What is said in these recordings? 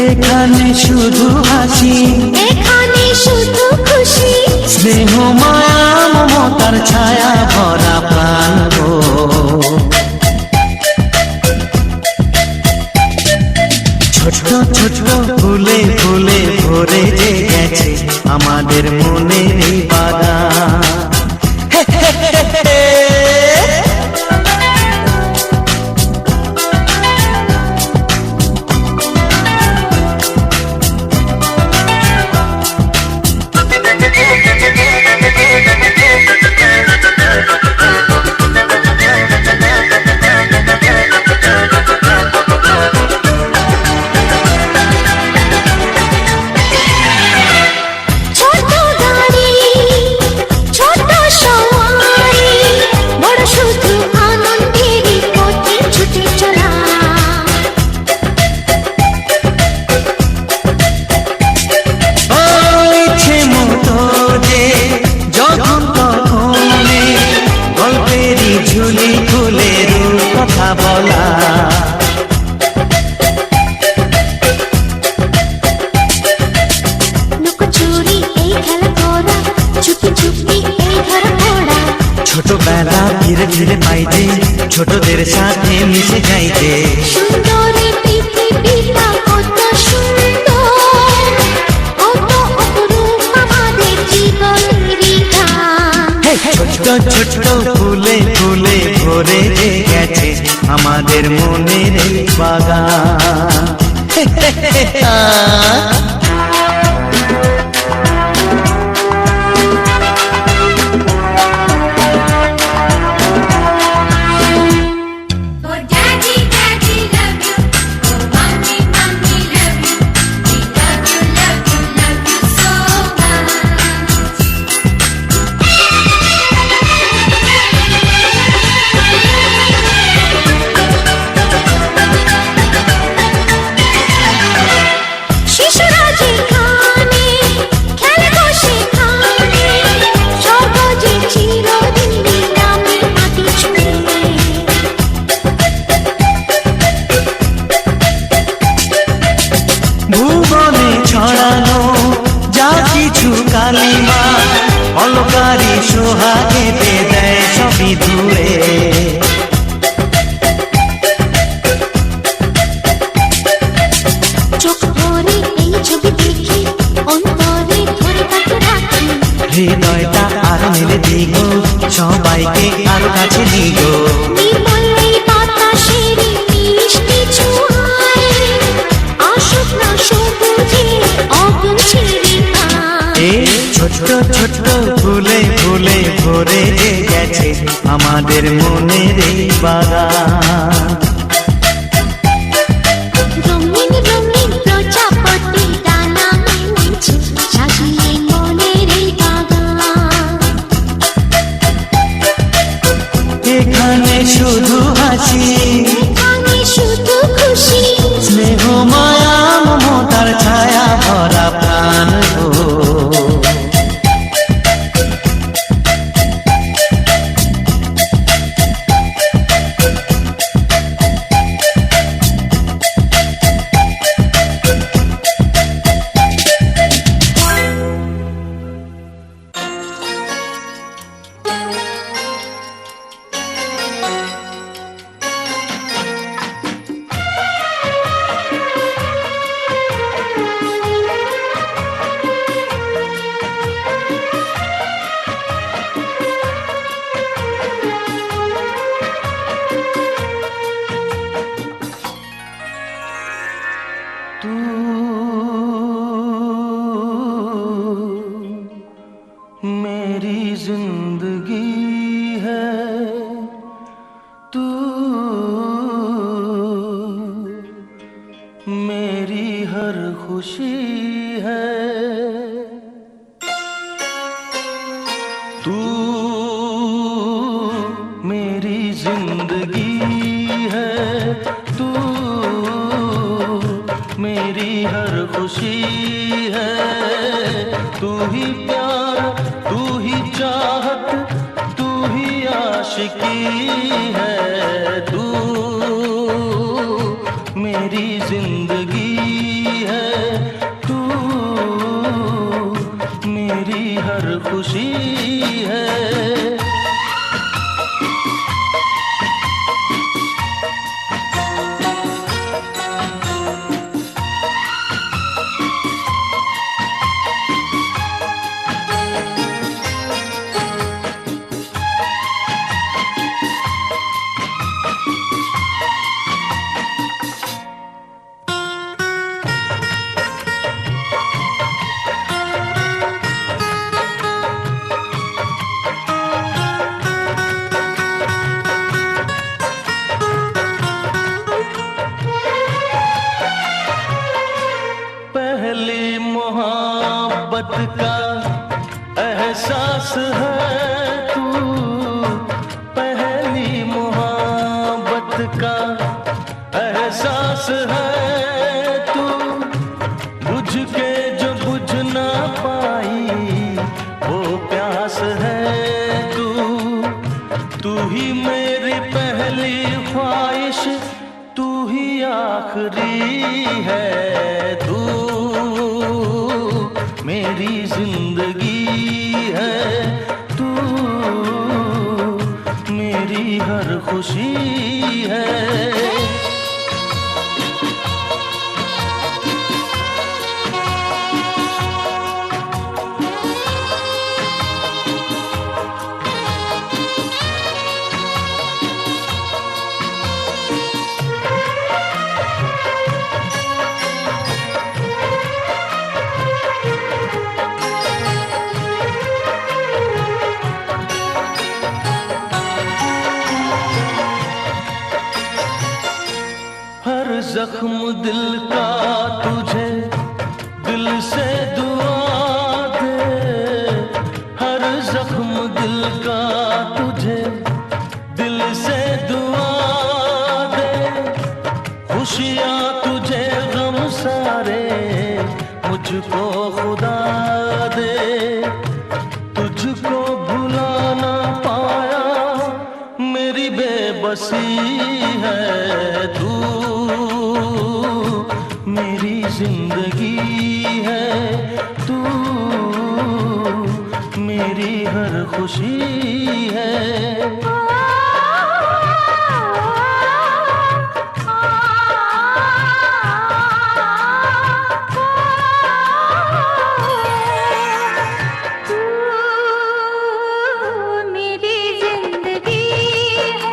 এখানে শুধু হাসি, এখানে শুধু খুশি, স্নেহ মায়া মমতার ছায়া ভরা প্রাণ গো। ছোট ছোট ফুলে ফুলে ভরে যে গেছে আমাদের মনের এই বাগান। ছোটবেলা ধীরে ধীরে পাইতে, ছোটদের সাথে মিশে যাইতে। সুন্দরী পৃথিবীটা কত সুন্দর, কত অপরূপ আমাদের জীবনেরই গান। ছোট ছোট ফুলে ফুলে ভরে যে গেছে আমাদের মনের এই বাগান। ভুবনে ছড়ানো যা কিছু কালিমা, অলকারি সোহাগে দেয় সবই ধুয়ে। চোখ ভরে এই ছবি দেখি, অন্তরে ধরে তাকে রাখি, হৃদয়টা আর মেলে দিগো সবাইকে আর কাছে নিয়ে। গো। নির্মলেই বাতাসের মিষ্টি ছোঁয়ায় আসুক না সবুজে অগুন ছেড়ে এই ছোট্ট ছোট্ট ফুলে ফুলে ভরে গেছে আমাদের মনের এই বাগান। রঙিন রঙিন প্রজাপতি ডানা মেলেছে সাজিয়ে মনের এই বাগান। এখানে শুধু হাসি, এখানে শুধু খুশি, স্নেহ মায়া মমতার ছায়া ভরা প্রাণ গো। तू मेरी जिंदगी है, तू मेरी हर खुशी है, तू मेरी जिंदगी है, तू मेरी हर खुशी है। तू ही प्यार, तू ही चाहत, तू ही आशिकी है। तू मेरी जिंदगी है, तू मेरी हर खुशी है। पहली मोहब्बत का एहसास है तू, पहली मोहब्बत का एहसास है तू। बुझ के जो बुझ ना पाई वो प्यास है तू। तू ही मेरी पहली ख्वाहिश, तू ही आखिरी है। तू मेरी जिंदगी है, तू मेरी हर खुशी है। हर जख्म दिल का तुझे दिल से दुआ दे। हर जख्म दिल का तुझे दिल से दुआ दे। खुशियाँ तुझे गम सारे मुझको खुदा दे। तुझको भुला ना पाया मेरी बेबसी है। तू मेरी जिंदगी है, तू मेरी हर खुशी है। मेरी जिंदगी है,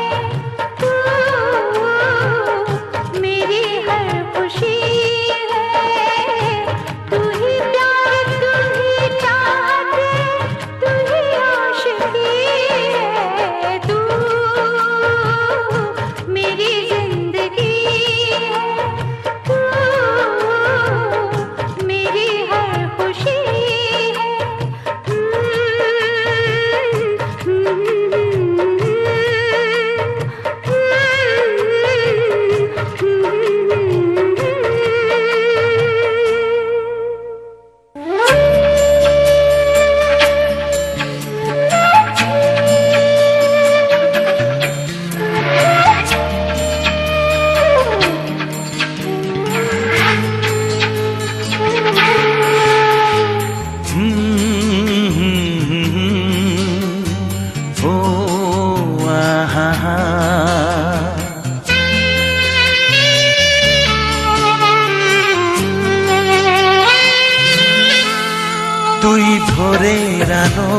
তুই ভোরের আলো,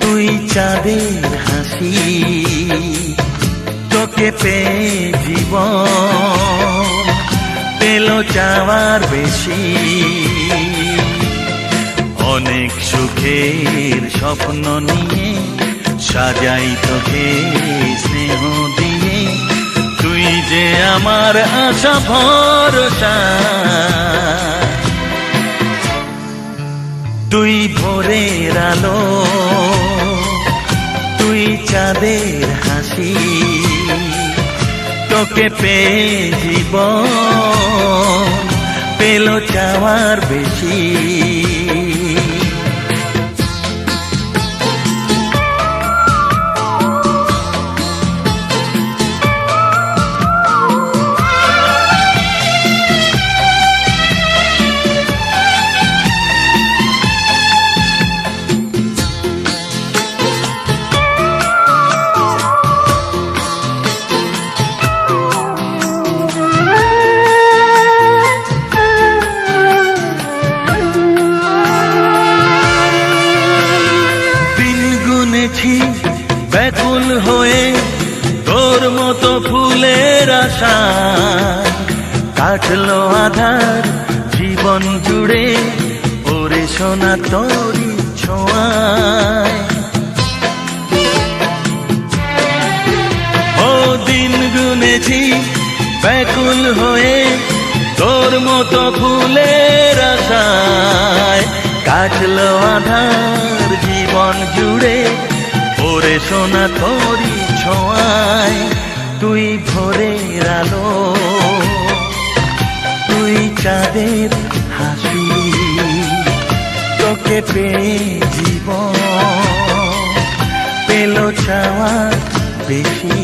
তুই চাঁদের হাসি, তোকে পেয়ে জীবন পেল চাওয়ার বেশি। অনেক সুখের স্বপ্ন নিয়ে সাজাই তোকে স্নেহ দিয়ে, তুই যে আমার আশা ভরসা। তুই ভোরের আলো, তুই চাঁদের হাসি, তোকে পেয়ে জীবন পেল চাওয়ার বেশি। ব্যাকুল হয়ে তোর মতো ফুলের আশা, কাটলো আধার জীবন জুড়ে ওরে সোনা তোরি ছোঁয়ায়। ও দিন গুনেছি ব্যাকুল হয়ে তোর মতো ফুলের আশায়, কাটলো আধার জীবন জুড়ে ওরে সোনা তোরি ছোঁয়ায়। তুই ভোরের আলো, তুই চাঁদের হাসি, তোকে পেয়ে জীবন পেল চাওয়ার বেশি।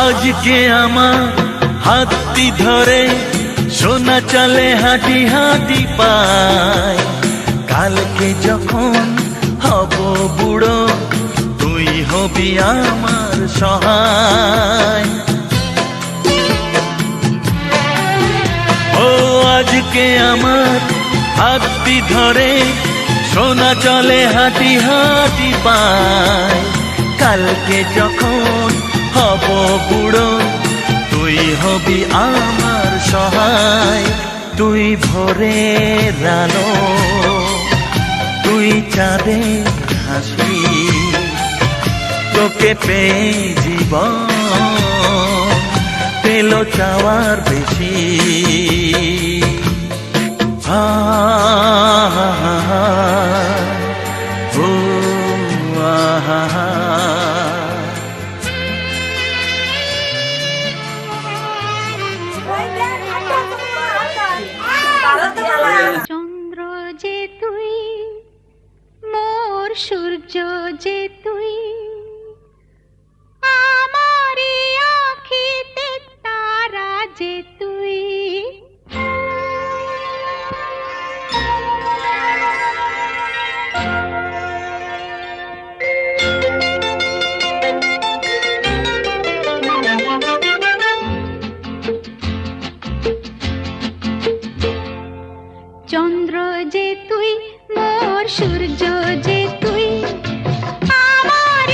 আজকে আমার হাতটি ধরে সোনা চলে হাঁটি হাঁটি পায়, কালকে যখন হব বুড়ো তুই হবি আমার সহায়। ও আজকে আমার হাতটি ধরে সোনা চলে হাঁটি হাঁটি পায়, কালকে যখন হব বুড়ো তুই হবি আমার সহায়। তুই ভোরের আলো, তুই চাঁদের হাসি, তোকে পেয়ে জীবন পেল চাওয়ার বেশি। হা হা হা হা, ও আহা হা। চন্দ্র যে তুই, মোর সূর্য যে তুই, আমারি আঁখিতে তারা যে তুই। চন্দ্র যে তুই, মোর সূর্য যে তুই, আমার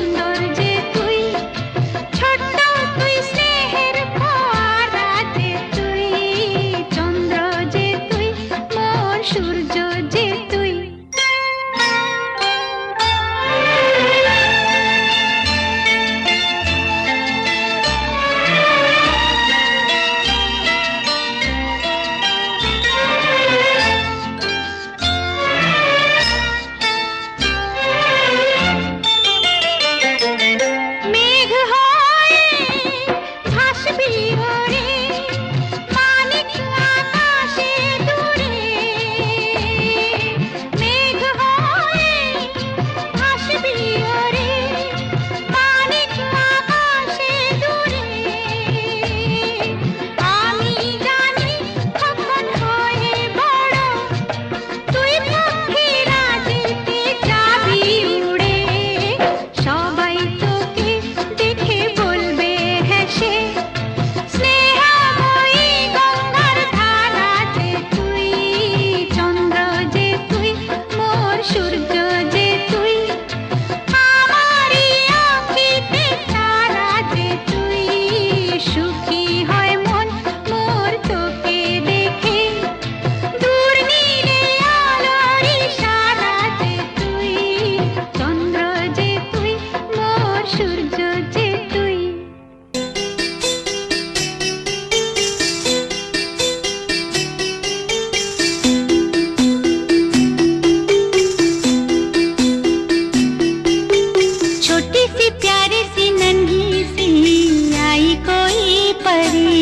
সুন্দর যে তুই, ছোট্ট তুই স্নেহের ফোয়ারা যে তুই, চন্দ্র যে তুই, মোর সূর্য যে তুই। মেঘ হয়ে ভাসবি ওরে, মানিক আকাশে দূরে। মেঘ হয়ে ভাসবি ওরে, মানিক আকাশে দূরে। আমি জানি কখন হয়ে বড়, তুই পাখিরা যেতে যাবি উড়ে। সবাই তোকে দেখে বলবে হেসে, স্নেহময়ী গঙ্গার ধারা যে তুই, চন্দ্র যে তুই, মোর সূর্য যে তুই। আমারই আঁখিতে তারা যে তুই, সুখী হয় মন মোর তোকে দেখে। দূর নীলে আলোর ইশারা যে তুই, চন্দ্র যে তুই, মোর সূর্য যে তুই। छोटी सी प्यारी सी नन्ही सी आई कोई परी,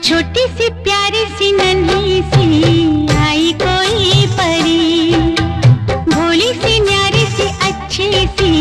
छोटी सी प्यारी सी नन्ही सी आई कोई परी, भोली सी न्यारी सी अच्छी सी